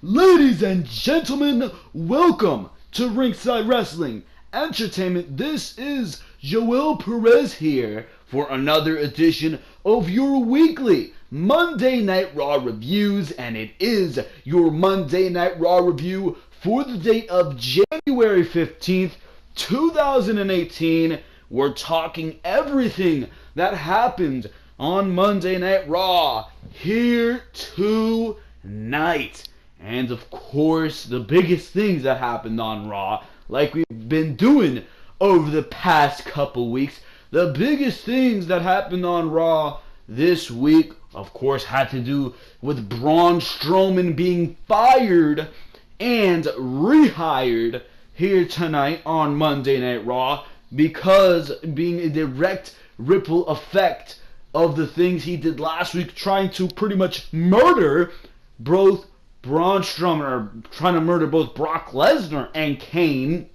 Ladies and gentlemen, welcome to Ringside Wrestling Entertainment. This is Joel Perez here for another edition of your weekly Monday Night Raw reviews, and it is your Monday Night Raw review for the date of January 15th, 2018. We're talking everything that happened on Monday Night Raw here tonight. And of course, the biggest things that happened on Raw, like we've been doing over the past couple weeks, the biggest things that happened on Raw this week, of course, had to do with Braun Strowman being fired and rehired here tonight on Monday Night Raw, because being a direct ripple effect of the things he did last week, trying to pretty much murder both Braun Strowman, or trying to murder both Brock Lesnar and Kane.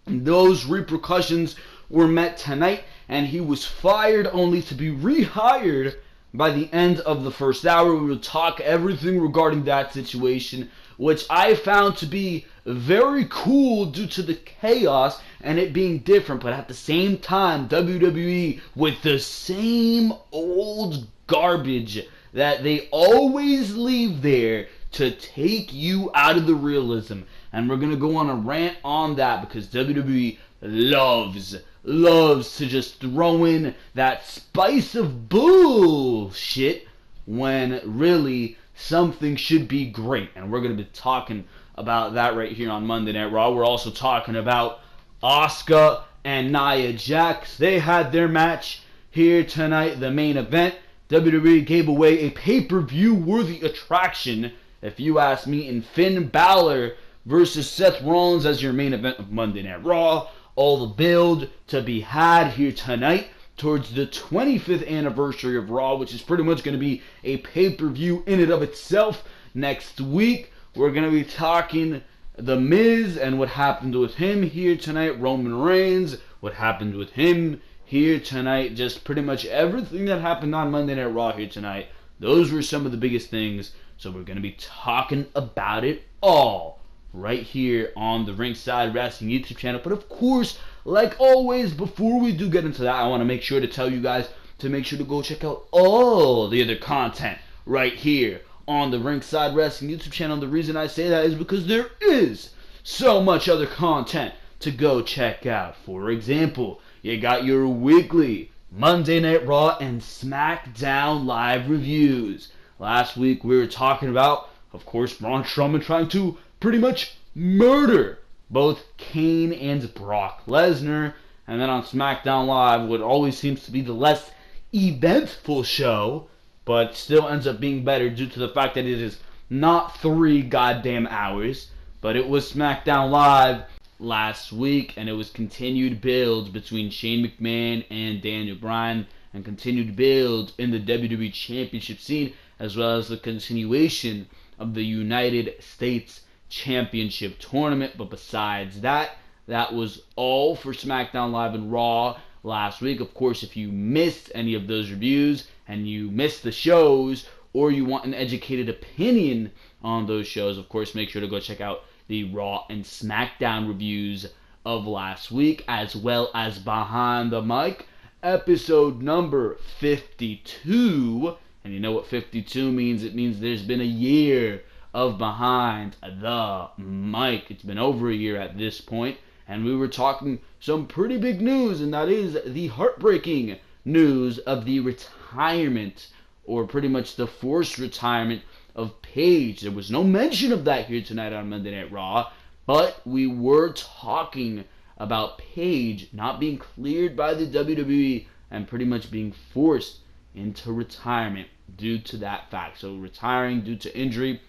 Those repercussions were met tonight, and he was fired only to be rehired by the end of the first hour. We will talk everything regarding that situation, which I found to be very cool due to the chaos and it being different, but at the same time, WWE with the same old garbage that they always leave there to take you out of the realism. And we're going to go on a rant on that, because WWE loves to just throw in that spice of bullshit when really something should be great. And we're going to be talking about that right here on Monday Night Raw. We're also talking about Asuka and Nia Jax. They had their match here tonight, the main event. WWE gave away a pay-per-view worthy attraction, if you ask me, in Finn Balor versus Seth Rollins as your main event of Monday Night Raw. All the build to be had here tonight towards the 25th anniversary of Raw, which is pretty much going to be a pay-per-view in and of itself. Next week, we're going to be talking The Miz and what happened with him here tonight. Roman Reigns, what happened with him here tonight. Just pretty much everything that happened on Monday Night Raw here tonight. Those were some of the biggest things. So we're going to be talking about it all right here on the Ringside Wrestling YouTube channel. But of course, like always, before we do get into that, I want to make sure to tell you guys to make sure to go check out all the other content right here on the Ringside Wrestling YouTube channel. The reason I say that is because there is so much other content to go check out. For example, you got your weekly Monday Night Raw and Smackdown live reviews. Last week we were talking about, of course, Braun Strowman trying to pretty much murder both Kane and Brock Lesnar. And then on Smackdown Live, what always seems to be the less eventful show, but still ends up being better due to the fact that it is not 3 goddamn hours, but it was Smackdown Live last week, and it was continued build between Shane McMahon and Daniel Bryan, and continued build in the WWE Championship scene, as well as the continuation of the United States Championship Tournament. But besides that, that was all for SmackDown Live and Raw last week. Of course, if you missed any of those reviews and you missed the shows, or you want an educated opinion on those shows, of course, make sure to go check out the Raw and SmackDown reviews of last week, as well as Behind the Mic, episode number 52. And you know what 52 means? It means there's been a year of Behind the Mic. It's been over a year at this point, and we were talking some pretty big news, and that is the heartbreaking news of the retirement, or pretty much the forced retirement, of Paige. There was no mention of that here tonight on Monday Night Raw, but we were talking about Paige not being cleared by the WWE and pretty much being forced into retirement due to that fact. So retiring due to injury,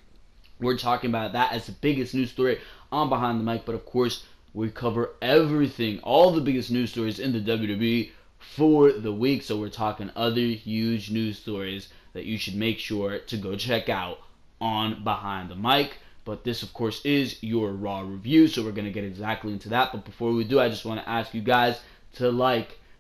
we're talking about that as the biggest news story on Behind the Mic. But of course, we cover everything, all the biggest news stories in the WWE for the week. So we're talking other huge news stories that you should make sure to go check out on Behind the Mic. But this, of course, is your Raw review, so we're going to get exactly into that. But before we do, I just want to ask you guys to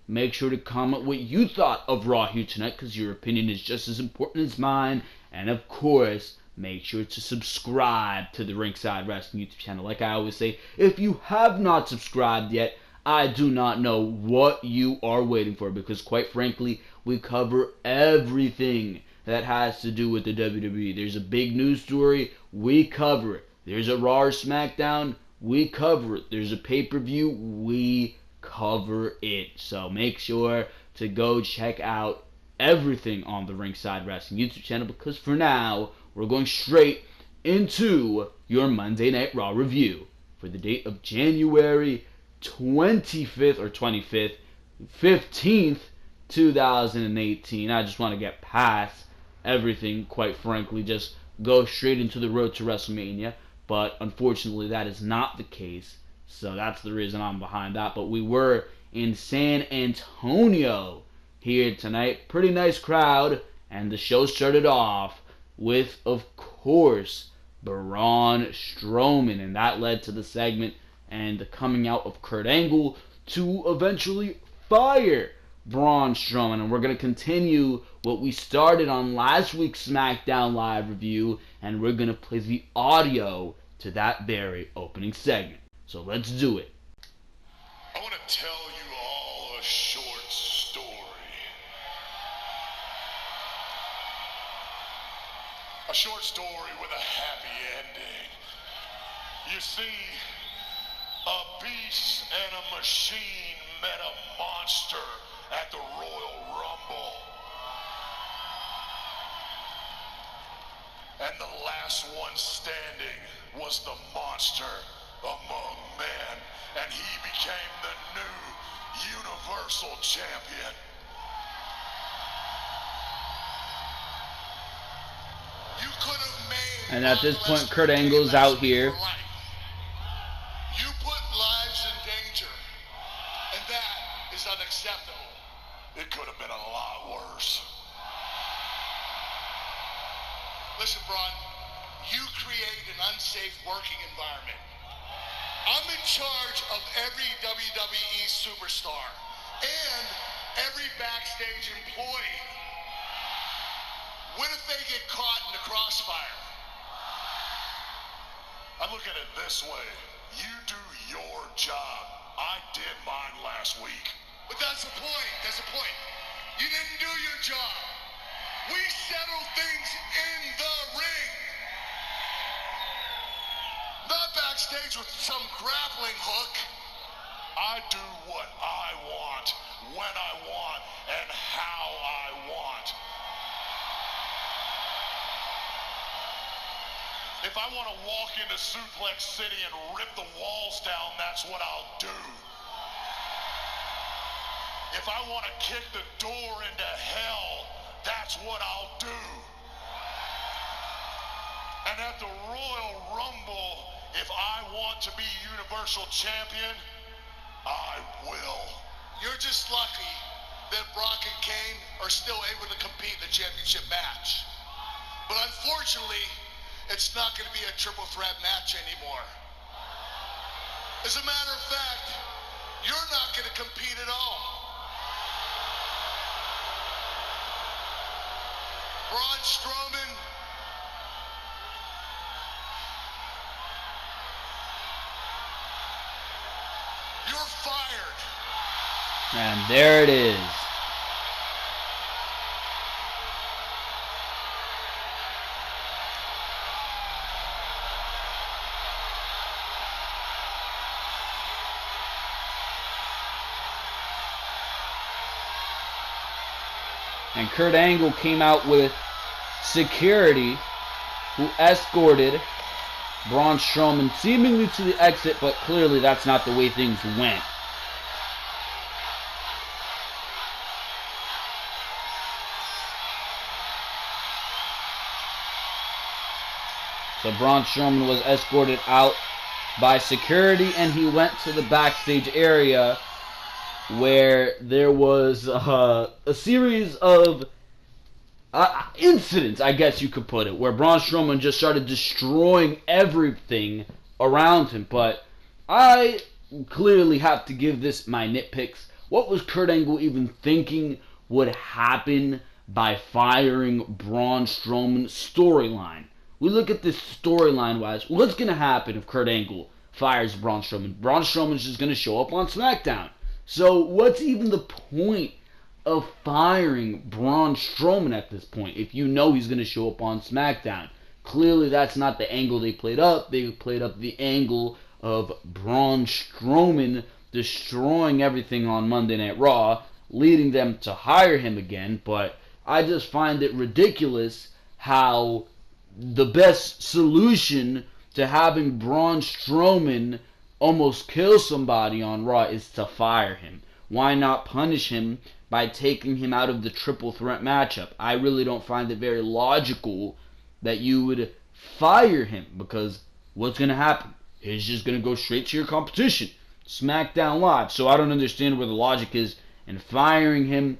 make sure to comment what you thought of Raw here tonight, because your opinion is just as important as mine. And of course, make sure to subscribe to the Ringside Wrestling YouTube channel. Like I always say, if you have not subscribed yet, I do not know what you are waiting for, because quite frankly, we cover everything that has to do with the WWE. There's a big news story, we cover it. There's a Raw or Smackdown, we cover it. There's a pay-per-view, we cover it. So make sure to go check out everything on the Ringside Wrestling YouTube channel, because for now, we're going straight into your Monday Night Raw review for the date of January 25th or 25th, 15th, 2018. I just want to get past everything, quite frankly, just go straight into the road to WrestleMania, but unfortunately that is not the case, so that's the reason I'm behind that. But we were in San Antonio here tonight, pretty nice crowd, and the show started off with, of course, Braun Strowman, and that led to the segment and the coming out of Kurt Angle to eventually fire Braun Strowman. And we're going to continue what we started on last week's SmackDown Live review, and we're going to play the audio to that very opening segment. So let's do it. I want to tell you all a short story. A short story with a happy ending. You see, a beast and a machine met a monster at the Royal Rumble. And the last one standing was the monster among men. And he became the new Universal Champion. You could have made... And at this point, Kurt Angle's out here. You put lives in danger, and that is unacceptable. It could have been a lot worse. Listen, Braun, you create an unsafe working environment. I'm in charge of every WWE superstar and every backstage employee. What if they get caught in the crossfire? I look at it this way. You do your job. I did mine last week. But that's the point. That's the point. You didn't do your job. We settle things in the ring. Not backstage with some grappling hook. I do what I want, when I want, and how I want. If I want to walk into Suplex City and rip the walls down, that's what I'll do. If I want to kick the door into hell, that's what I'll do. And at the Royal Rumble, if I want to be Universal Champion, I will. You're just lucky that Brock and Kane are still able to compete in the championship match. But unfortunately, it's not going to be a triple threat match anymore. As a matter of fact, you're not going to compete at all. Braun Strowman, you're fired. And there it is. And Kurt Angle came out with security, who escorted Braun Strowman seemingly to the exit, but clearly that's not the way things went. So Braun Strowman was escorted out by security, and he went to the backstage area where there was a series of incidents, I guess you could put it, where Braun Strowman just started destroying everything around him. But I clearly have to give this my nitpicks. What was Kurt Angle even thinking would happen by firing Braun Strowman's storyline? we look at this storyline-wise. What's going to happen if Kurt Angle fires Braun Strowman? Braun Strowman's just going to show up on SmackDown. So what's even the point of firing Braun Strowman at this point if you know he's going to show up on SmackDown? Clearly that's not the angle they played up. They played up the angle of Braun Strowman destroying everything on Monday Night Raw, leading them to hire him again. But I just find it ridiculous how the best solution to having Braun Strowman almost kill somebody on Raw is to fire him. Why not punish him by taking him out of the triple threat matchup? I really don't find it very logical that you would fire him, because what's going to happen? He's just going to go straight to your competition, SmackDown Live. So I don't understand where the logic is in firing him.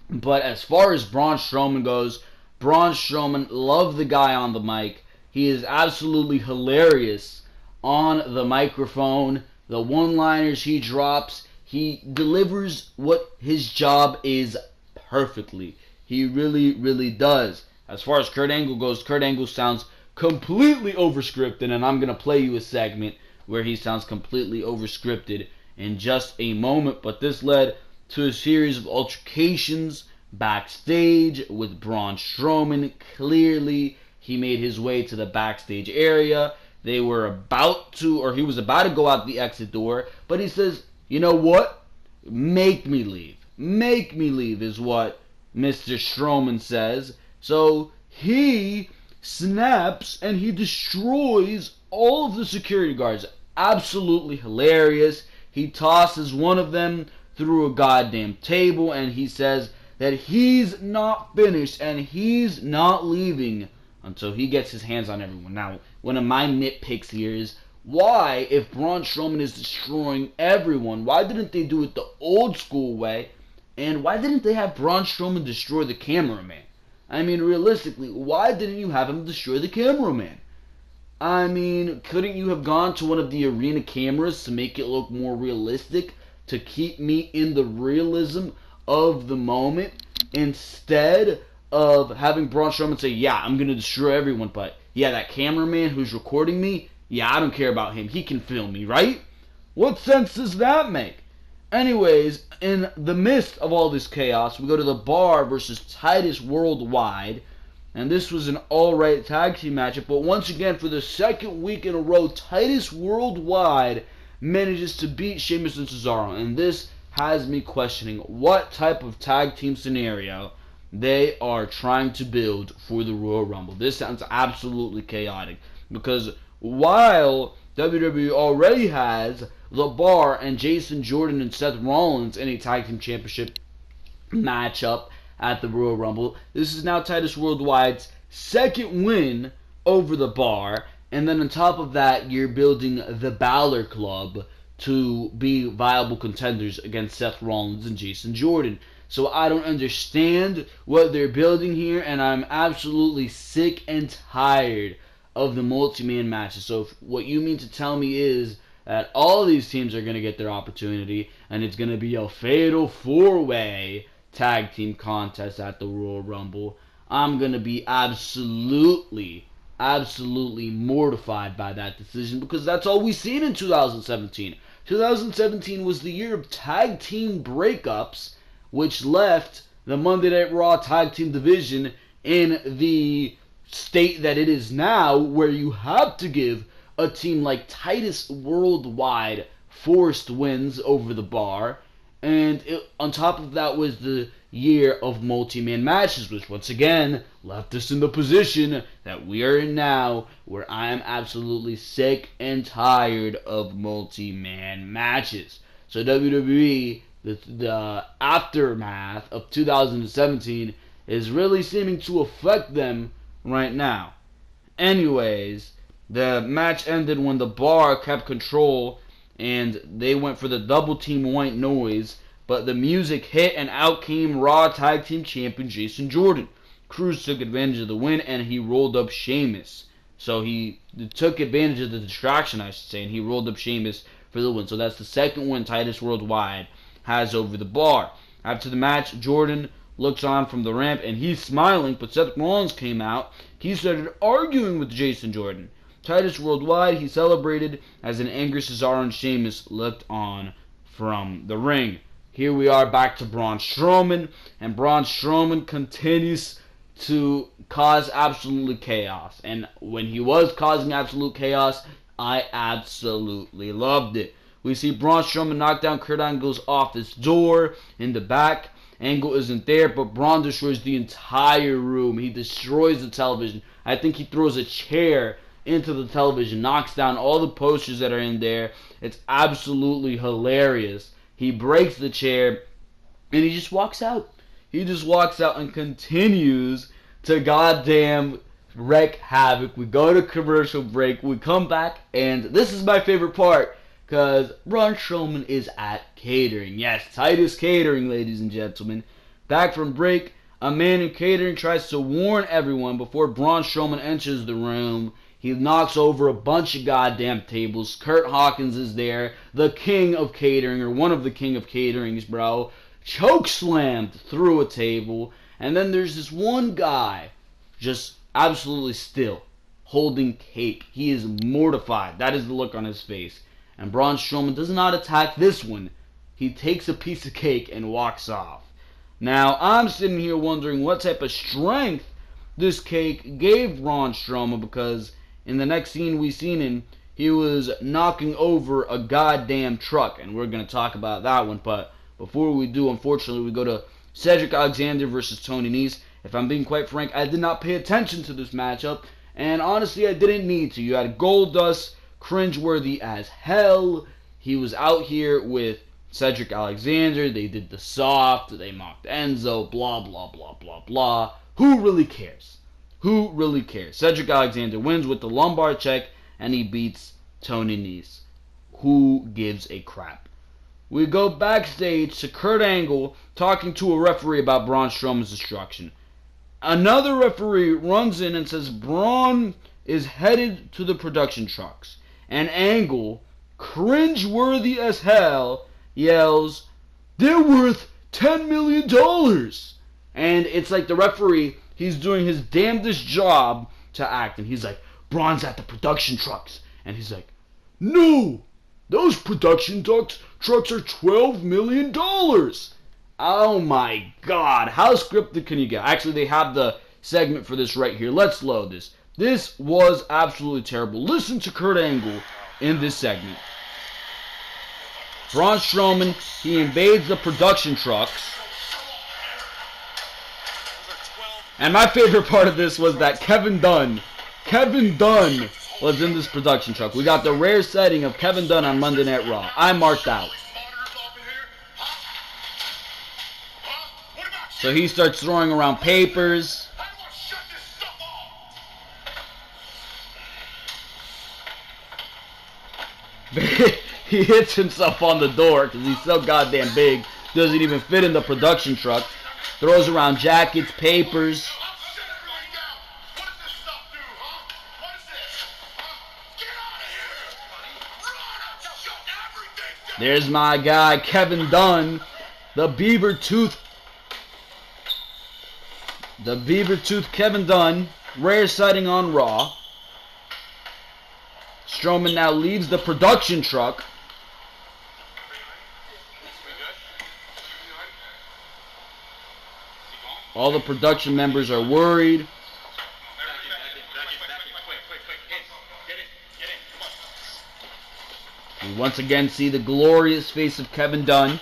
But as far as Braun Strowman goes, Braun Strowman, love the guy on the mic. He is absolutely hilarious on the microphone. The one-liners he drops, he delivers what his job is perfectly. He really, really does. As far as Kurt Angle goes, Kurt Angle sounds completely overscripted, and I'm going to play you a segment where he sounds completely overscripted in just a moment. But this led to a series of altercations backstage with Braun Strowman. Clearly, he made his way to the backstage area. They were about to, or he was about to go out the exit door, but he says, you know what? Make me leave. Make me leave is what Mr. Strowman says. So he snaps and he destroys all of the security guards. Absolutely hilarious. He tosses one of them through a goddamn table, and he says that he's not finished and he's not leaving until he gets his hands on everyone. Now, one of my nitpicks here is, why, if Braun Strowman is destroying everyone, why didn't they do it the old school way? And why didn't they have Braun Strowman destroy the cameraman? I mean, realistically, why didn't you have him destroy the cameraman? I mean, couldn't you have gone to one of the arena cameras to make it look more realistic, to keep me in the realism of the moment, instead of having Braun Strowman say, yeah, I'm going to destroy everyone, but yeah, that cameraman who's recording me, yeah, I don't care about him. He can film me, right? What sense does that make? Anyways, in the midst of all this chaos, we go to the Bar versus Titus Worldwide. And this was an alright tag team matchup. But once again, for the second week in a row, Titus Worldwide manages to beat Sheamus and Cesaro. And this has me questioning what type of tag team scenario they are trying to build for the Royal Rumble. This sounds absolutely chaotic. Because while WWE already has The Bar and Jason Jordan and Seth Rollins in a tag team championship matchup at the Royal Rumble, this is now Titus Worldwide's second win over The Bar. And then on top of that, you're building the Balor Club to be viable contenders against Seth Rollins and Jason Jordan. So I don't understand what they're building here, and I'm absolutely sick and tired of the multi-man matches. So if what you mean to tell me is that all these teams are going to get their opportunity, and it's going to be a fatal four-way tag team contest at the Royal Rumble, I'm going to be absolutely mortified by that decision, because that's all we've seen in 2017. 2017 was the year of tag team breakups, which left the Monday Night Raw tag team division in the state that it is now, where you have to give a team like Titus Worldwide forced wins over The Bar. And on top of that was the year of multi-man matches, which once again left us in the position that we are in now, where I am absolutely sick and tired of multi-man matches. So WWE, the aftermath of 2017 is really seeming to affect them right now. Anyways, the match ended when The Bar kept control and they went for the double team white noise, but the music hit and out came Raw Tag Team Champion Jason Jordan. Cruz took advantage of the win and he rolled up Sheamus. So he took advantage of the distraction, I should say, and he rolled up Sheamus for the win. So that's the second win Titus Worldwide has over The Bar. After the match, Jordan looks on from the ramp, and he's smiling, but Seth Rollins came out. He started arguing with Jason Jordan. Titus Worldwide, he celebrated as an angry Cesaro and Sheamus looked on from the ring. Here we are back to Braun Strowman, and Braun Strowman continues to cause absolutely chaos. And when he was causing absolute chaos, I absolutely loved it. We see Braun Strowman knock down Kurt Angle's office door in the back. Angle isn't there, but Braun destroys the entire room. He destroys the television. I think he throws a chair into the television, knocks down all the posters that are in there. It's absolutely hilarious. He breaks the chair, and he just walks out. He just walks out and continues to goddamn wreck havoc. We go to commercial break. We come back, and this is my favorite part, because Braun Strowman is at catering. Yes, Titus Catering, ladies and gentlemen. Back from break, a man in catering tries to warn everyone before Braun Strowman enters the room. He knocks over a bunch of goddamn tables. Kurt Hawkins is there, the king of catering, or one of the king of caterings, bro. Chokeslammed through a table. And then there's this one guy, just absolutely still, holding cake. He is mortified. That is the look on his face. And Braun Strowman does not attack this one. He takes a piece of cake and walks off. Now, I'm sitting here wondering what type of strength this cake gave Braun Strowman, because in the next scene we seen him, he was knocking over a goddamn truck. And we're going to talk about that one. But before we do, unfortunately, we go to Cedric Alexander versus Tony Nese. If I'm being quite frank, I did not pay attention to this matchup. And honestly, I didn't need to. You had Goldust, cringeworthy as hell. He was out here with Cedric Alexander. They did the soft. They mocked Enzo. Blah, blah, blah, blah, blah. Who really cares? Who really cares? Cedric Alexander wins with the lumbar check, and he beats Tony Nese. Who gives a crap? We go backstage to Kurt Angle talking to a referee about Braun Strowman's destruction. Another referee runs in and says Braun is headed to the production trucks. And Angle, cringeworthy as hell, yells, "They're worth $10 million. And it's like the referee, he's doing his damnedest job to act. And he's like, Braun's at the production trucks. And he's like, no, those production trucks are $12 million. Oh my god, how scripted can you get? Actually, they have the segment for this right here. Let's load this. This was absolutely terrible. Listen to Kurt Angle in this segment. Braun Strowman, he invades the production trucks. And my favorite part of this was that Kevin Dunn was in this production truck. We got the rare setting of Kevin Dunn on Monday Night Raw. I marked out. So he starts throwing around papers. He hits himself on the door because he's so goddamn big. Doesn't even fit in the production truck. Throws around jackets, papers. There's my guy, Kevin Dunn. The beaver tooth Kevin Dunn. Rare sighting on Raw. Strowman now leaves the production truck. All the production members are worried. We once again see the glorious face of Kevin Dunn.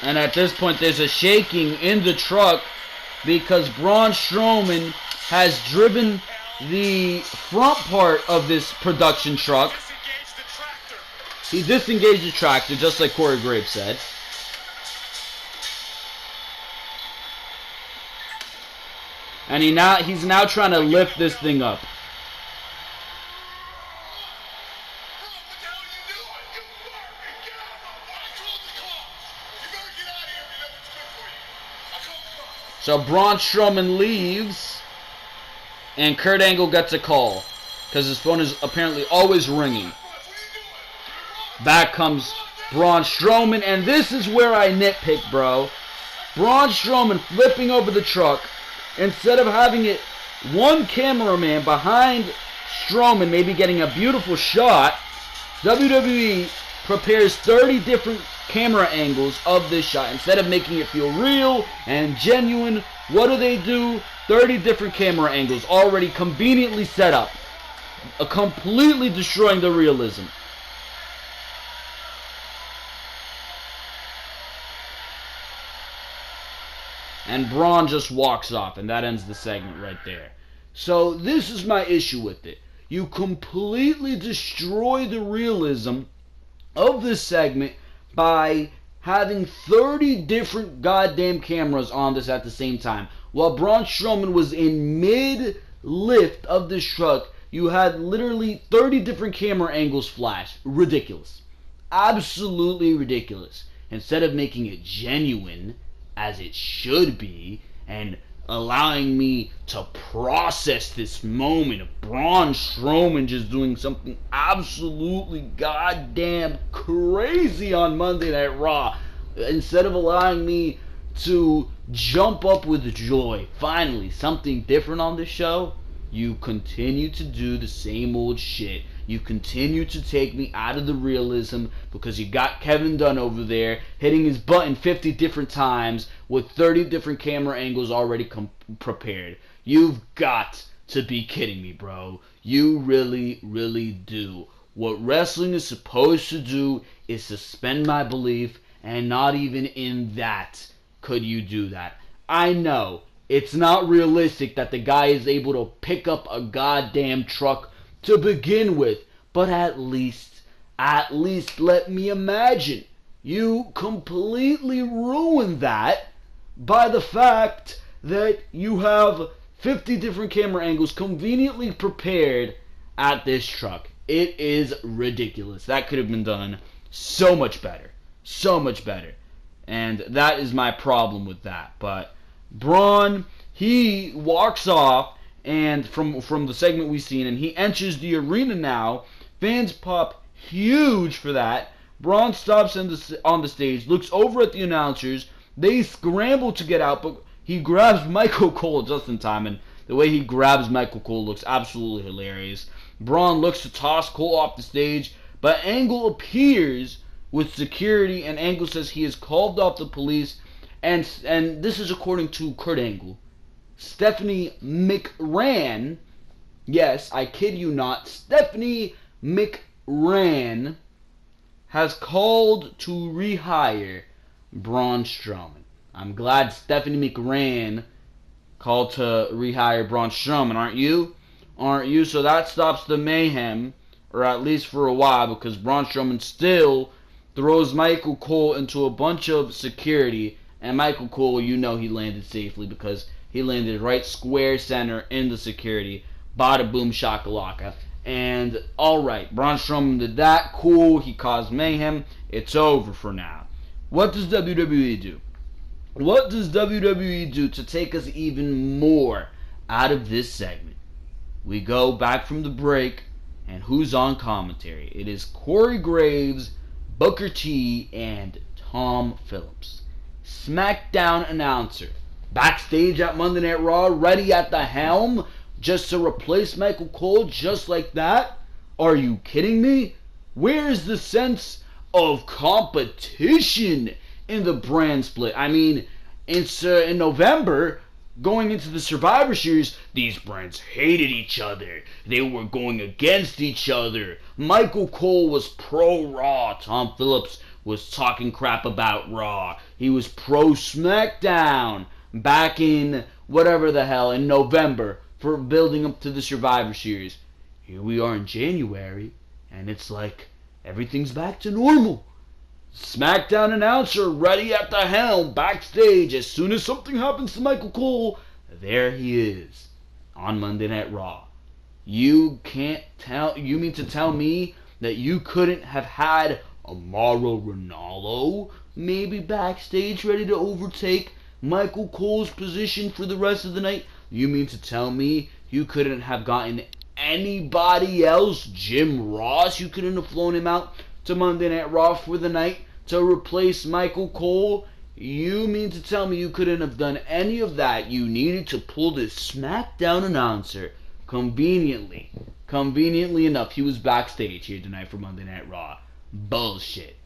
And at this point, there's a shaking in the truck because Braun Strowman has driven the front part of this production truck. He disengaged the tractor, just like Corey Graves said. And he's now trying to lift this thing up. So Braun Strowman leaves, and Kurt Angle gets a call because his phone is apparently always ringing. Back comes Braun Strowman, and this is where I nitpick, bro. Braun Strowman flipping over the truck. Instead of having it one cameraman behind Strowman maybe getting a beautiful shot, WWE prepares 30 different camera angles of this shot. Instead of making it feel real and genuine, what do? 30 different camera angles already conveniently set up, completely destroying the realism. And Braun just walks off, and that ends the segment right there. So this is my issue with it. You completely destroy the realism of this segment by having 30 different goddamn cameras on this at the same time. While Braun Strowman was in mid-lift of this truck, you had literally 30 different camera angles flash. Ridiculous. Absolutely ridiculous. Instead of making it genuine, as it should be, and allowing me to process this moment of Braun Strowman just doing something absolutely goddamn crazy on Monday Night Raw, instead of allowing me to jump up with joy, finally something different on the show, you continue to do the same old shit. You continue to take me out of the realism because you got Kevin Dunn over there hitting his button 50 different times with 30 different camera angles already prepared. You've got to be kidding me, bro. You really, really do. What wrestling is supposed to do is suspend my belief, and not even in that could you do that. I know it's not realistic that the guy is able to pick up a goddamn truck to begin with, but at least let me imagine. You completely ruined that by the fact that you have 50 different camera angles conveniently prepared at this truck. It is ridiculous. That could have been done so much better. So much better. And that is my problem with that. But Braun, he walks off, and from the segment we've seen, and he enters the arena now. Fans pop huge for that. Braun stops on the stage, looks over at the announcers. They scramble to get out, but he grabs Michael Cole just in time, and the way he grabs Michael Cole looks absolutely hilarious. Braun looks to toss Cole off the stage, but Angle appears with security, and Angle says he has called off the police, and this is according to Kurt Angle. Stephanie McMahon, yes, I kid you not, Stephanie McMahon has called to rehire Braun Strowman. I'm glad Stephanie McMahon called to rehire Braun Strowman, aren't you? Aren't you? So that stops the mayhem, or at least for a while, because Braun Strowman still throws Michael Cole into a bunch of security, and Michael Cole, you know he landed safely because he landed right square center in the security. Bada boom shakalaka. And alright, Braun Strowman did that. Cool. He caused mayhem. It's over for now. What does WWE do? What does WWE do to take us even more out of this segment? We go back from the break, and who's on commentary? It is Corey Graves, Booker T, and Tom Phillips. Smackdown announcer. Backstage at Monday Night Raw, ready at the helm, just to replace Michael Cole just like that? Are you kidding me? Where is the sense of competition in the brand split? I mean, it's in November, going into the Survivor Series, these brands hated each other. They were going against each other. Michael Cole was pro-Raw. Tom Phillips was talking crap about Raw. He was pro-Smackdown back in whatever the hell, in November, for building up to the Survivor Series. Here we are in January, and it's like everything's back to normal. Smackdown announcer ready at the helm backstage. As soon as something happens to Michael Cole, there he is on Monday Night Raw. You mean to tell me that you couldn't have had a Mauro Ranallo maybe backstage ready to overtake Michael Cole's position for the rest of the night? You mean to tell me you couldn't have gotten anybody else? Jim Ross, you couldn't have flown him out to Monday Night Raw for the night to replace Michael Cole? You mean to tell me you couldn't have done any of that? You needed to pull this SmackDown announcer. Conveniently enough, he was backstage here tonight for Monday Night Raw. Bullshit.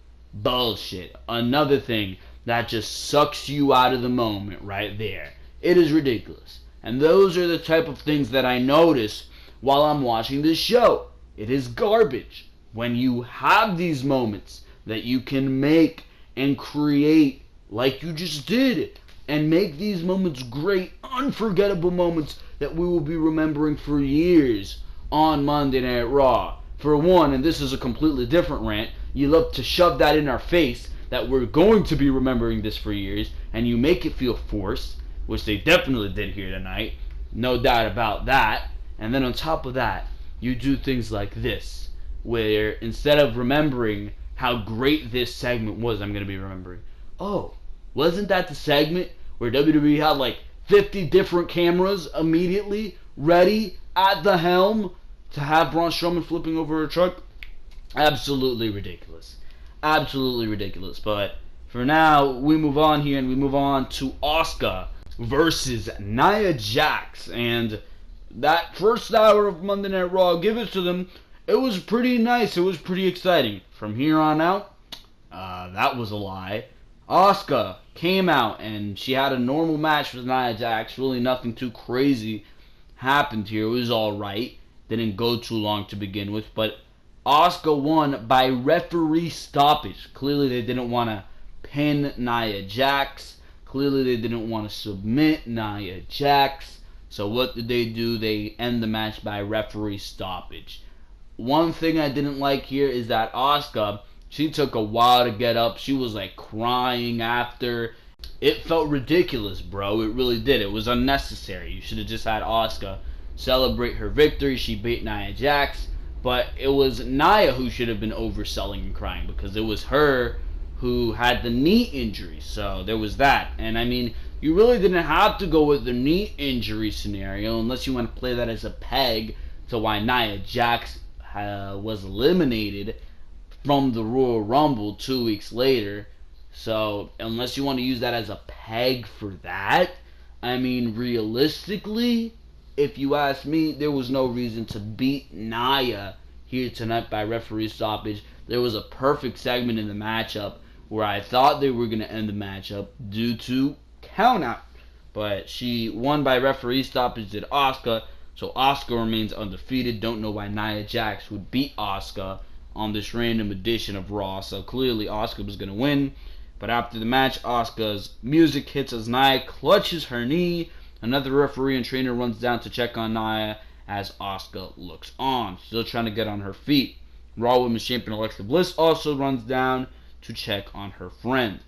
Another thing that just sucks you out of the moment right there. It is ridiculous. And those are the type of things that I notice while I'm watching this show. It is garbage. When you have these moments that you can make and create like you just did, and make these moments great, unforgettable moments that we will be remembering for years on Monday Night Raw. For one, and this is a completely different rant, you love to shove that in our face that we're going to be remembering this for years, and you make it feel forced, which they definitely did here tonight, no doubt about that. And then on top of that, you do things like this, where instead of remembering how great this segment was, I'm going to be remembering, oh, wasn't that the segment where WWE had like 50 different cameras immediately ready at the helm to have Braun Strowman flipping over a truck? Absolutely ridiculous. But for now, we move on here, and we move on to Asuka versus Nia Jax. And that first hour of Monday Night Raw, give it to them, it was pretty nice. It was pretty exciting. From here on out, that was a lie. Asuka came out and she had a normal match with Nia Jax. Really nothing too crazy happened here. It was alright. Didn't go too long to begin with. But Asuka won by referee stoppage. Clearly they didn't want to pin Nia Jax. Clearly they didn't want to submit Nia Jax. So what did they do? They end the match by referee stoppage. One thing I didn't like here is that Asuka, she took a while to get up. She was like crying after. It felt ridiculous, bro. It really did. It was unnecessary. You should have just had Asuka celebrate her victory. She beat Nia Jax. But it was Nia who should have been overselling and crying, because it was her who had the knee injury. So there was that. And I mean, you really didn't have to go with the knee injury scenario unless you want to play that as a peg to why Nia Jax was eliminated from the Royal Rumble 2 weeks later. So unless you want to use that as a peg for that, I mean, realistically, if you ask me, there was no reason to beat Nia here tonight by referee stoppage. There was a perfect segment in the matchup where I thought they were going to end the matchup due to countout, but she won by referee stoppage, did Asuka. So Asuka remains undefeated. Don't know why Nia Jax would beat Asuka on this random edition of Raw. So clearly Asuka was going to win. But after the match, Asuka's music hits as Nia clutches her knee. Another referee and trainer runs down to check on Nia as Asuka looks on, still trying to get on her feet. Raw Women's Champion Alexa Bliss also runs down to check on her friend.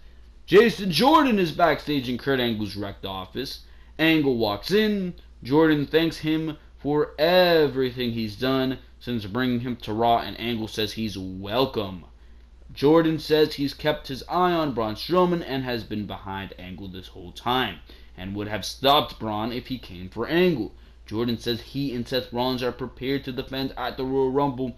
Jason Jordan is backstage in Kurt Angle's wrecked office. Angle walks in. Jordan thanks him for everything he's done since bringing him to Raw, and Angle says he's welcome. Jordan says he's kept his eye on Braun Strowman and has been behind Angle this whole time, and would have stopped Braun if he came for Angle. Jordan says he and Seth Rollins are prepared to defend at the Royal Rumble,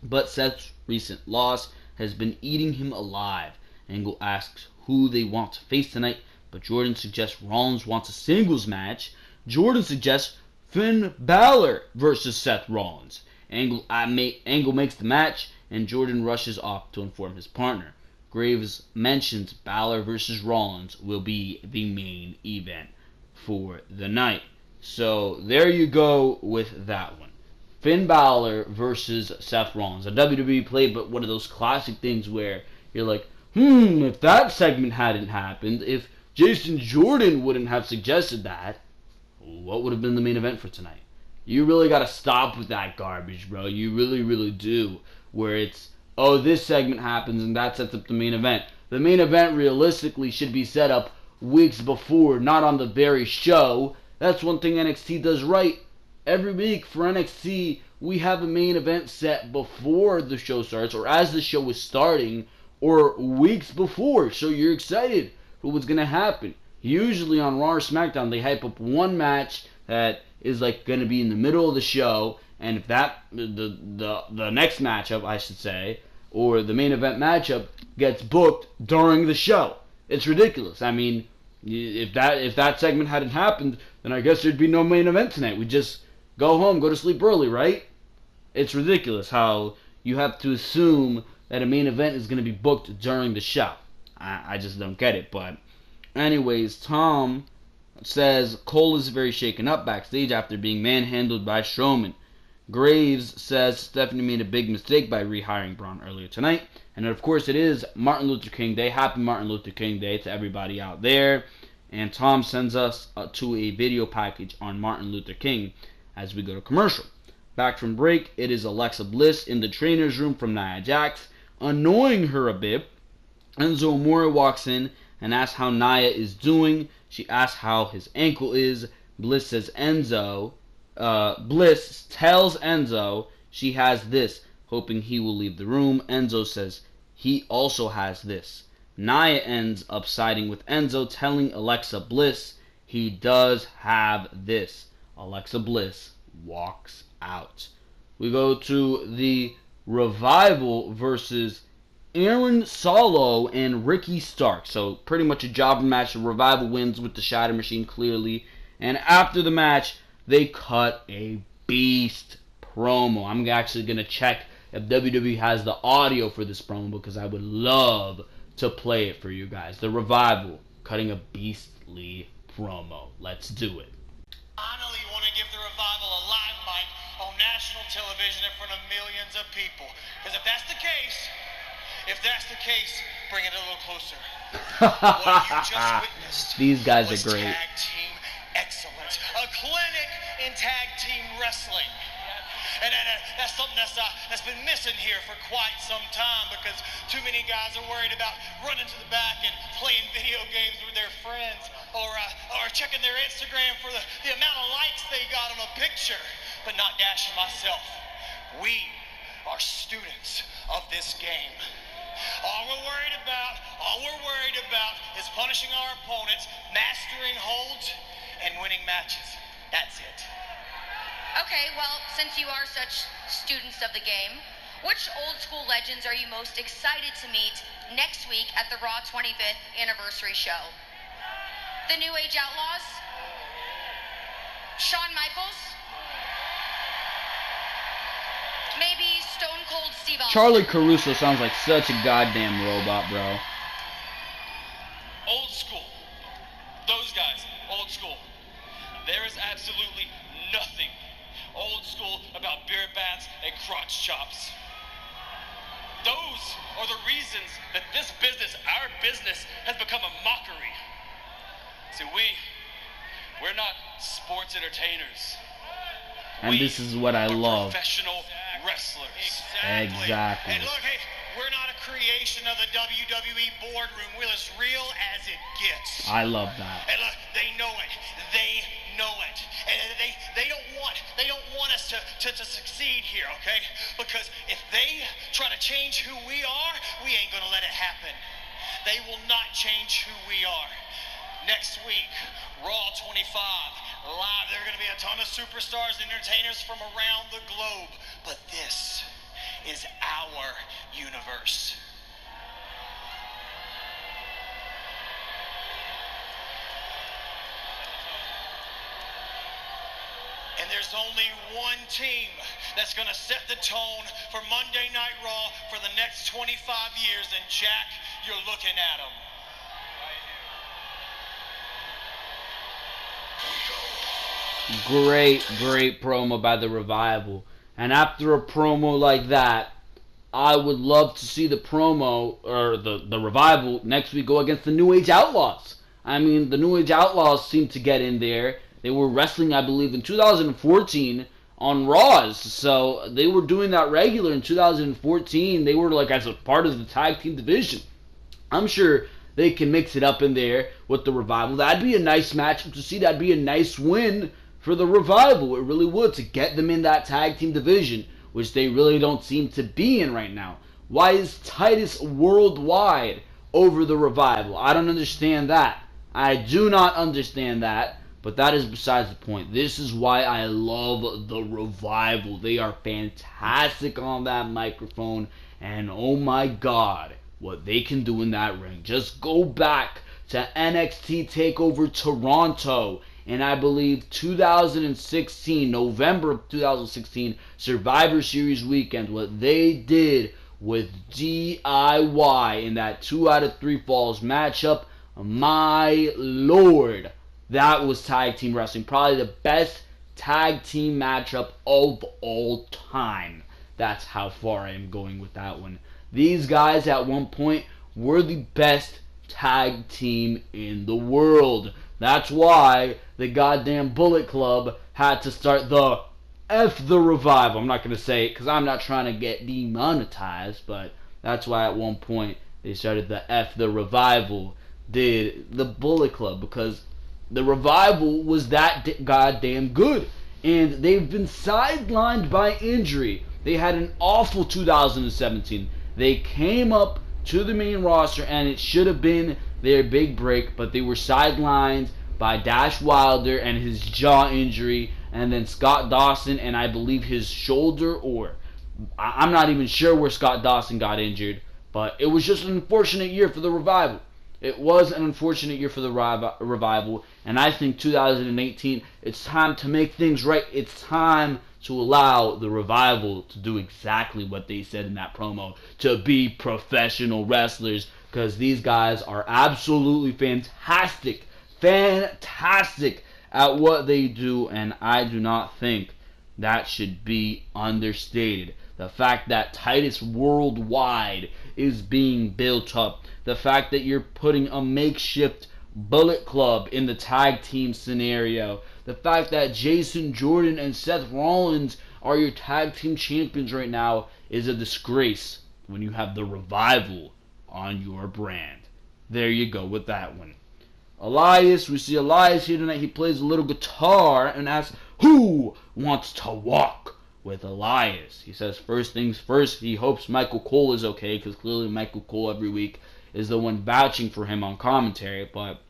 but Seth's recent loss has been eating him alive. Angle asks who they want to face tonight, but Jordan suggests Rollins wants a singles match. Jordan suggests Finn Balor versus Seth Rollins. Angle makes the match, and Jordan rushes off to inform his partner. Graves mentions Balor versus Rollins will be the main event for the night. So there you go with that one. Finn Balor versus Seth Rollins. The WWE played but one of those classic things where you're like, if that segment hadn't happened, if Jason Jordan wouldn't have suggested that, what would have been the main event for tonight? You really got to stop with that garbage, bro. You really, really do. Where it's, oh, this segment happens and that sets up the main event. The main event realistically should be set up weeks before, not on the very show. That's one thing NXT does right. Every week for NXT, we have a main event set before the show starts, or as the show is starting, or weeks before. So you're excited for what's going to happen. Usually on Raw or SmackDown, they hype up one match that is like going to be in the middle of the show, and if that the next matchup, I should say, or the main event matchup gets booked during the show. It's ridiculous. I mean, if that segment hadn't happened, then I guess there'd be no main event tonight. We just go home, go to sleep early, right? It's ridiculous how you have to assume that a main event is going to be booked during the show. I just don't get it. But anyways, Tom says Cole is very shaken up backstage after being manhandled by Strowman. Graves says Stephanie made a big mistake by rehiring Braun earlier tonight. And of course it is Martin Luther King Day. Happy Martin Luther King Day to everybody out there. And Tom sends us to a video package on Martin Luther King as we go to commercial. Back from break, it is Alexa Bliss in the trainer's room from Nia Jax, annoying her a bit. Enzo Amore walks in and asks how Nia is doing. She asks how his ankle is. Bliss tells Enzo she has this, hoping he will leave the room. Enzo says he also has this. Nia ends up siding with Enzo, telling Alexa Bliss he does have this. Alexa Bliss walks out. We go to the Revival versus Aaron Solo and Ricky Stark. So pretty much a jobber match. The Revival wins with the Shatter Machine clearly. And after the match, they cut a beast promo. I'm actually going to check if WWE has the audio for this promo because I would love to play it for you guys. The Revival cutting a beastly promo. Let's do it. Finally, you want to give the Revival a live mic on national television in front of millions of people. Because if that's the case, bring it a little closer. What you just witnessed. These guys are was great. Tag team excellence. A clinic in tag team wrestling. And that's something that's been missing here for quite some time because too many guys are worried about running to the back and playing video games with their friends or checking their Instagram for the amount of likes they got on a picture, but not dashing myself. We are students of this game. All we're worried about is punishing our opponents, mastering holds, and winning matches. That's it. Okay, well, since you are such students of the game, which old school legends are you most excited to meet next week at the Raw 25th anniversary show? The New Age Outlaws? Shawn Michaels? Maybe Stone Cold Steve Austin? Charlie Caruso sounds like such a goddamn robot, bro. Old school. Those guys, old school. There is absolutely nothing old school about beer bats and crotch chops. Those are the reasons that this business, our business, has become a mockery. See, we're not sports entertainers. And this is what I love. Professional wrestlers. Exactly. And look, hey, we're not a creation of the WWE boardroom. We're as real as it gets. I love that. And look, they know it. They know it. And they don't want us to succeed here, okay? Because if they try to change who we are, we ain't gonna let it happen. They will not change who we are. Next week, Raw 25, live. There are gonna be a ton of superstars and entertainers from around the globe. But this is our universe. And there's only one team that's going to set the tone for Monday Night Raw for the next 25 years. And Jack, you're looking at them. Great promo by the Revival. And after a promo like that, I would love to see the promo, or the Revival, next week go against the New Age Outlaws. I mean, the New Age Outlaws seem to get in there. They were wrestling, I believe, in 2014 on Raws. So they were doing that regular in 2014. They were like as a part of the tag team division. I'm sure they can mix it up in there with the Revival. That'd be a nice matchup to see. That'd be a nice win for the Revival. It really would, to get them in that tag team division, which they really don't seem to be in right now. Why is Titus Worldwide over the Revival? I don't understand that. I do not understand that, but that is besides the point. This is why I love the Revival. They are fantastic on that microphone, and oh my god, what they can do in that ring. Just go back to NXT TakeOver Toronto, and I believe 2016, November of 2016, Survivor Series weekend, what they did with DIY in that 2 out of 3 falls matchup. My lord, that was tag team wrestling. Probably the best tag team matchup of all time. That's how far I am going with that one. These guys at one point were the best tag team in the world. That's why the goddamn Bullet Club had to start the F the Revival. I'm not going to say it because I'm not trying to get demonetized, but that's why at one point they started the F the Revival, did the Bullet Club, because the Revival was that goddamn good. And they've been sidelined by injury. They had an awful 2017. They came up to the main roster and it should have been their big break, but they were sidelined by Dash Wilder and his jaw injury, and then Scott Dawson and I believe his shoulder, or I'm not even sure where Scott Dawson got injured, but it was just an unfortunate year for the Revival. It was an unfortunate year for the Revival, and I think 2018, it's time to make things right. It's time to allow the Revival to do exactly what they said in that promo, to be professional wrestlers, because these guys are absolutely fantastic at what they do, and I do not think that should be understated. The fact that Titus Worldwide is being built up, the fact that you're putting a makeshift Bullet Club in the tag team scenario, the fact that Jason Jordan and Seth Rollins are your tag team champions right now is a disgrace when you have the Revival on your brand. There you go with that one. Elias, we see Elias here tonight. He plays a little guitar and asks, who wants to walk with Elias? He says first things first, he hopes Michael Cole is okay, because clearly Michael Cole every week is the one vouching for him on commentary. But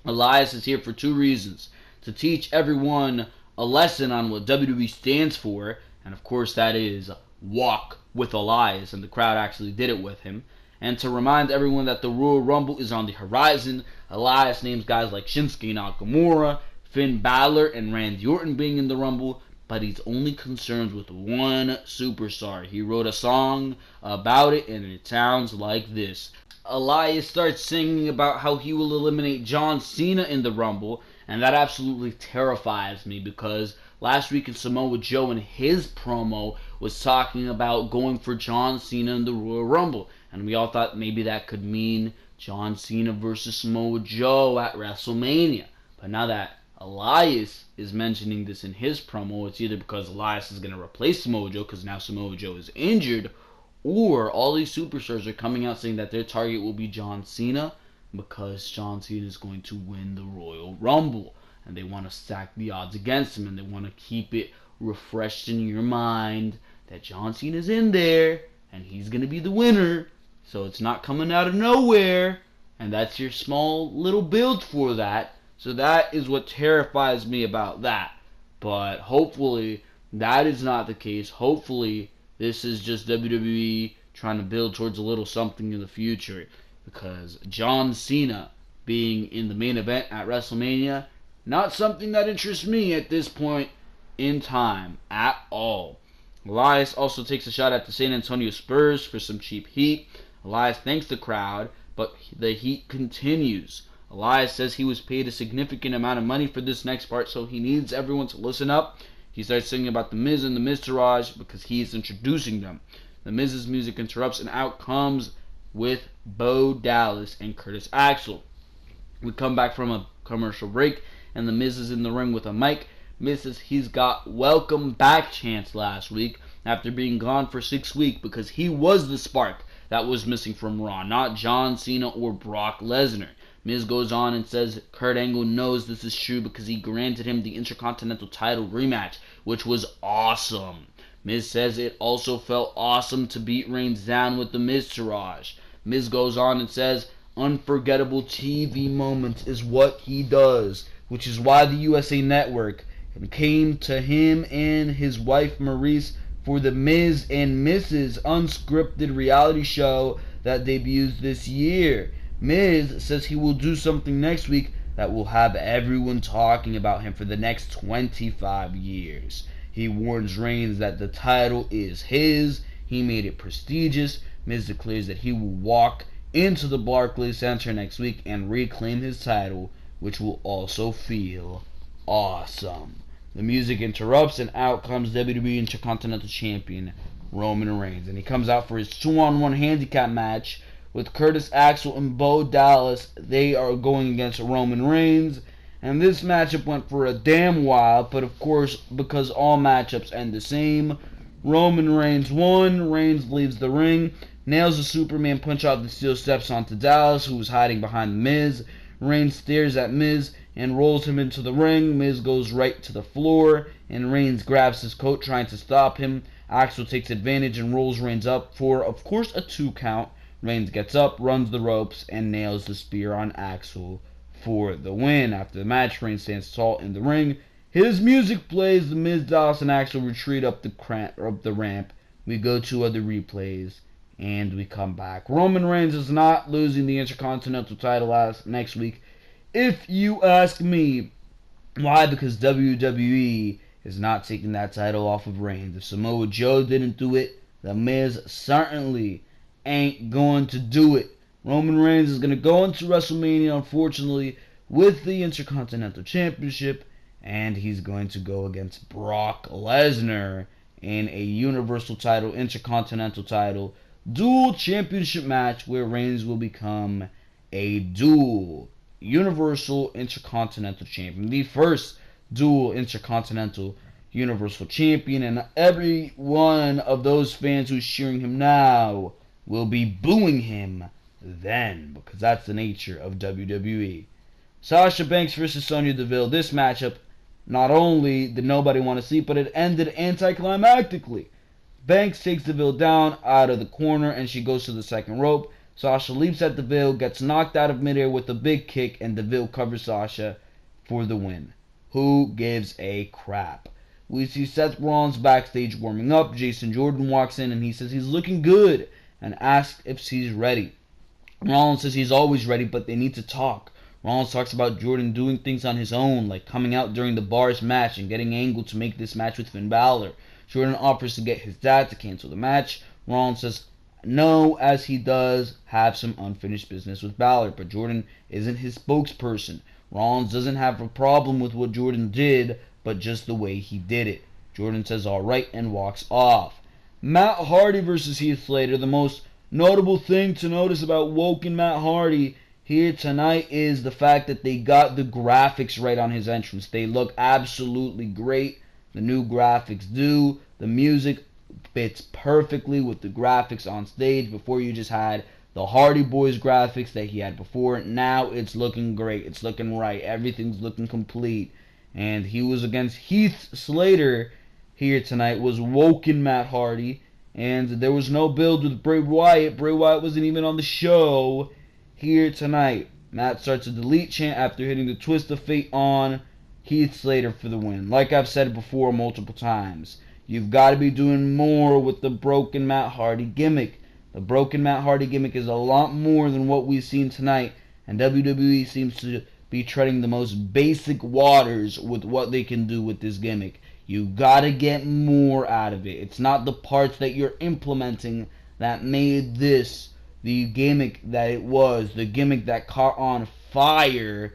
Elias is here for 2 reasons. To teach everyone a lesson on what WWE stands for, and of course that is walk with Elias, and the crowd actually did it with him. And to remind everyone that the Royal Rumble is on the horizon. Elias names guys like Shinsuke Nakamura, Finn Balor, and Randy Orton being in the Rumble, but he's only concerned with one superstar. He wrote a song about it, and it sounds like this. Elias starts singing about how he will eliminate John Cena in the Rumble, and that absolutely terrifies me, because last week in Samoa Joe in his promo was talking about going for John Cena in the Royal Rumble, and we all thought maybe that could mean John Cena versus Samoa Joe at WrestleMania. But now that Elias is mentioning this in his promo, it's either because Elias is going to replace Samoa Joe because now Samoa Joe is injured, or all these superstars are coming out saying that their target will be John Cena because John Cena is going to win the Royal Rumble. And they want to stack the odds against him, and they want to keep it refreshed in your mind that John Cena's in there and he's going to be the winner. So it's not coming out of nowhere, and that's your small little build for that. So that is what terrifies me about that. But hopefully that is not the case. Hopefully this is just WWE trying to build towards a little something in the future, because John Cena being in the main event at WrestleMania, not something that interests me at this point in time at all. Elias also takes a shot at the San Antonio Spurs for some cheap heat. Elias thanks the crowd, but the heat continues. Elias says he was paid a significant amount of money for this next part, so he needs everyone to listen up. He starts singing about The Miz and The Miztourage because he's introducing them. The Miz's music interrupts, and out comes with Bo Dallas and Curtis Axel. We come back from a commercial break, and The Miz is in the ring with a mic. Miz says he's got welcome back chance last week after being gone for 6 weeks because he was the spark that was missing from Raw, not John Cena or Brock Lesnar. Miz goes on and says Kurt Angle knows this is true because he granted him the Intercontinental title rematch, which was awesome. Miz says it also felt awesome to beat Reigns down with the Miztourage. Miz goes on and says, unforgettable TV moments is what he does, which is why the USA Network came to him and his wife Maurice for the Ms. and Mrs. unscripted reality show that debuts this year. Miz says he will do something next week that will have everyone talking about him for the next 25 years. He warns Reigns that the title is his. He made it prestigious. Miz declares that he will walk into the Barclays Center next week and reclaim his title, which will also feel awesome. The music interrupts and out comes WWE Intercontinental Champion Roman Reigns. And he comes out for his 2-on-1 handicap match with Curtis Axel and Bo Dallas. They are going against Roman Reigns. And this matchup went for a damn while, but of course, because all matchups end the same, Roman Reigns won. Reigns leaves the ring, nails a Superman punch off the steel steps onto Dallas, who was hiding behind The Miz. Reigns stares at Miz and rolls him into the ring. Miz goes right to the floor, and Reigns grabs his coat, trying to stop him. Axel takes advantage and rolls Reigns up for, of course, a 2 count. Reigns gets up, runs the ropes, and nails the spear on Axel for the win. After the match, Reigns stands tall in the ring. His music plays. The Miz, Dallas, and Axel retreat up the ramp. We go to other replays, and we come back. Roman Reigns is not losing the Intercontinental title next week, if you ask me. Why? Because WWE is not taking that title off of Reigns. If Samoa Joe didn't do it, The Miz certainly ain't going to do it. Roman Reigns is going to go into WrestleMania, unfortunately, with the Intercontinental Championship, and he's going to go against Brock Lesnar in a Universal title, Intercontinental title, dual championship match where Reigns will become a dual Universal Intercontinental Champion, the first dual Intercontinental Universal Champion, and every one of those fans who's cheering him now will be booing him then, because that's the nature of WWE. Sasha Banks versus Sonya Deville. This matchup, not only did nobody want to see, but it ended anticlimactically. Banks takes Deville down out of the corner, and she goes to the second rope. Sasha leaps at Deville, gets knocked out of midair with a big kick, and Deville covers Sasha for the win. Who gives a crap? We see Seth Rollins backstage warming up. Jason Jordan walks in, and he says he's looking good, and asks if he's ready. Rollins says he's always ready, but they need to talk. Rollins talks about Jordan doing things on his own, like coming out during the Bars match and getting angled to make this match with Finn Balor. Jordan offers to get his dad to cancel the match. Rollins says no, as he does have some unfinished business with Balor, but Jordan isn't his spokesperson. Rollins doesn't have a problem with what Jordan did, but just the way he did it. Jordan says alright and walks off. Matt Hardy versus Heath Slater. The most notable thing to notice about Woken Matt Hardy here tonight is the fact that they got the graphics right on his entrance. They look absolutely great. The new graphics do. The music fits perfectly with the graphics on stage. Before, you just had the Hardy Boys graphics that he had before. Now it's looking great. It's looking right. Everything's looking complete. And he was against Heath Slater here tonight, was Woken Matt Hardy. And there was no build with Bray Wyatt. Bray Wyatt wasn't even on the show here tonight. Matt starts a delete chant after hitting the Twist of Fate on Heath Slater for the win. Like I've said before multiple times, you've got to be doing more with the Broken Matt Hardy gimmick. The Broken Matt Hardy gimmick is a lot more than what we've seen tonight, and WWE seems to be treading the most basic waters with what they can do with this gimmick. You gotta get more out of it. It's not the parts that you're implementing that made this the gimmick that it was, the gimmick that caught on fire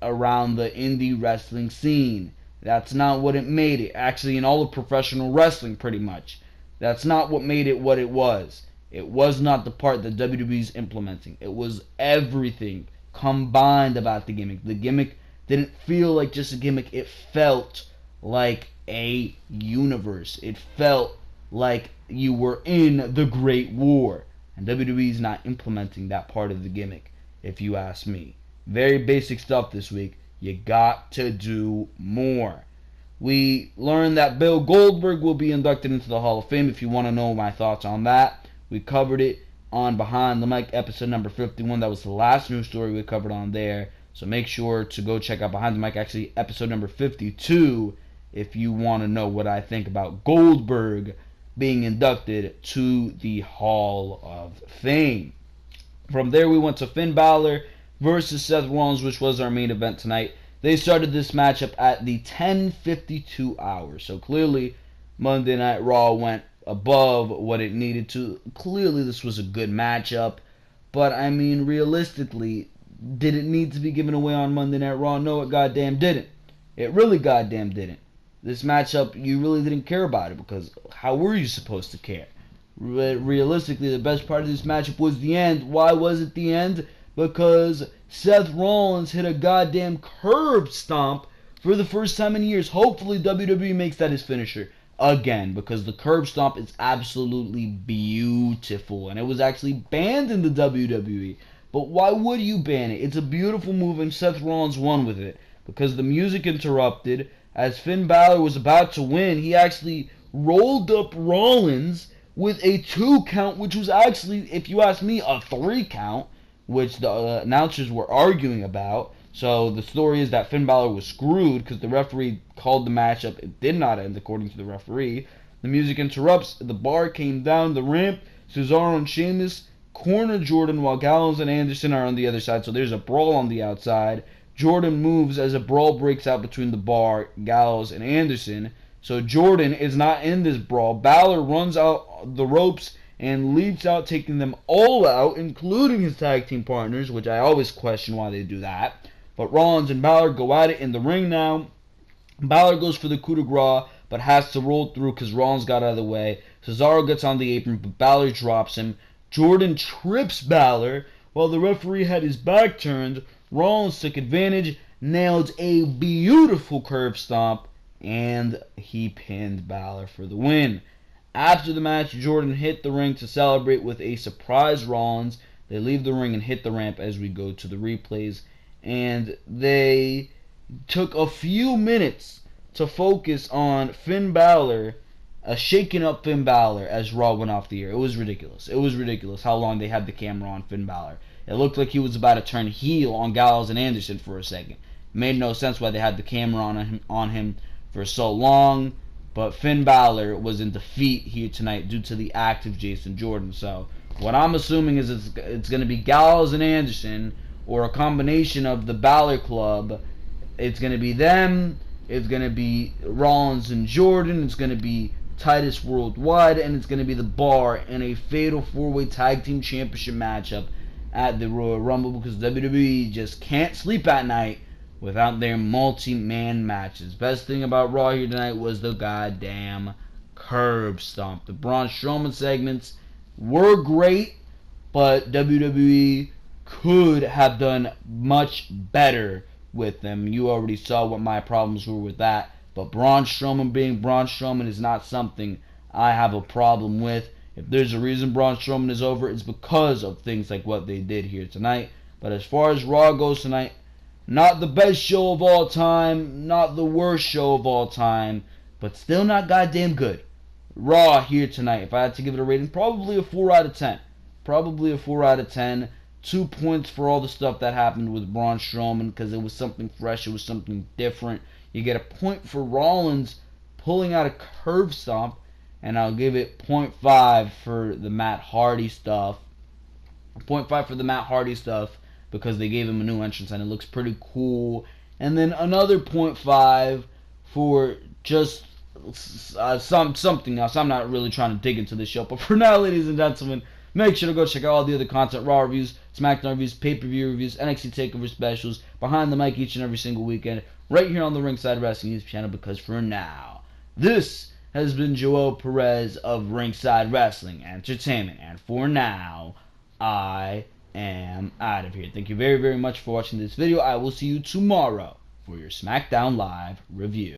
around the indie wrestling scene. That's not what it made it. Actually, in all of professional wrestling, pretty much. That's not what made it what it was. It was not the part that WWE's implementing. It was everything combined about the gimmick. The gimmick didn't feel like just a gimmick. It felt like a universe. It felt like you were in the Great War. And WWE's not implementing that part of the gimmick, if you ask me. Very basic stuff this week. You got to do more. We learned that Bill Goldberg will be inducted into the Hall of Fame. If you want to know my thoughts on that, we covered it on Behind the Mic, episode number 51. That was the last news story we covered on there. So make sure to go check out Behind the Mic, actually episode number 52, if you want to know what I think about Goldberg being inducted to the Hall of Fame. From there, we went to Finn Balor versus Seth Rollins, which was our main event tonight. They started this matchup at the 10:52 hour. So clearly, Monday Night Raw went above what it needed to. Clearly, this was a good matchup. But, I mean, realistically, did it need to be given away on Monday Night Raw? No, it goddamn didn't. It really goddamn didn't. This matchup, you really didn't care about it, because how were you supposed to care? Realistically, the best part of this matchup was the end. Why was it the end? Because Seth Rollins hit a goddamn curb stomp for the first time in years. Hopefully WWE makes that his finisher again, because the curb stomp is absolutely beautiful, and it was actually banned in the WWE. But why would you ban it? It's a beautiful move, and Seth Rollins won with it, because the music interrupted. As Finn Balor was about to win, he actually rolled up Rollins with a 2 count, which was actually, if you ask me, a 3 count, which the announcers were arguing about. So the story is that Finn Balor was screwed because the referee called the matchup. It did not end according to the referee. The music interrupts. The bar came down the ramp. Cesaro and Sheamus corner Jordan while Gallows and Anderson are on the other side. So there's a brawl on the outside. Jordan moves as a brawl breaks out between the bar, Gallows, and Anderson. So Jordan is not in this brawl. Balor runs out the ropes and leaps out, taking them all out, including his tag team partners, which I always question why they do that. But Rollins and Balor go at it in the ring now. Balor goes for the coup de grace, but has to roll through because Rollins got out of the way. Cesaro gets on the apron, but Balor drops him. Jordan trips Balor while the referee had his back turned. Rollins took advantage, nailed a beautiful curb stomp, and he pinned Balor for the win. After the match, Jordan hit the ring to celebrate with a surprise Rollins. They leave the ring and hit the ramp as we go to the replays. And they took a few minutes to focus on Finn Balor, shaking up Finn Balor as Raw went off the air. It was ridiculous. It was ridiculous how long they had the camera on Finn Balor. It looked like he was about to turn heel on Gallows and Anderson for a second. It made no sense why they had the camera on him for so long. But Finn Balor was in defeat here tonight due to the act of Jason Jordan. So what I'm assuming is it's going to be Gallows and Anderson, or a combination of the Balor Club. It's going to be them, it's going to be Rollins and Jordan, it's going to be Titus Worldwide, and it's going to be the Bar in a fatal 4-way tag team championship matchup at the Royal Rumble, because WWE just can't sleep at night without their multi-man matches. Best thing about Raw here tonight was the goddamn curb stomp. The Braun Strowman segments were great, but WWE could have done much better with them. You already saw what my problems were with that. But Braun Strowman being Braun Strowman is not something I have a problem with. If there's a reason Braun Strowman is over, it's because of things like what they did here tonight. But as far as Raw goes tonight, not the best show of all time, not the worst show of all time, but still not goddamn good. Raw here tonight, if I had to give it a rating, probably a 4 out of 10. Probably a 4 out of 10. 2 points for all the stuff that happened with Braun Strowman, because it was something fresh, it was something different. You get a point for Rollins pulling out a curb stomp, and I'll give it 0.5 for the Matt Hardy stuff. 0.5 for the Matt Hardy stuff, because they gave him a new entrance and it looks pretty cool. And then another 0.5 for just something else. I'm not really trying to dig into this show, but for now, ladies and gentlemen, make sure to go check out all the other content: Raw reviews, Smackdown reviews, pay-per-view reviews, NXT TakeOver specials, Behind the Mic each and every single weekend, right here on the Ringside Wrestling YouTube channel, because for now, this has been Joel Perez of Ringside Wrestling Entertainment, and for now, I am out of here. Thank you very, very much for watching this video. I will see you tomorrow for your Smackdown Live review.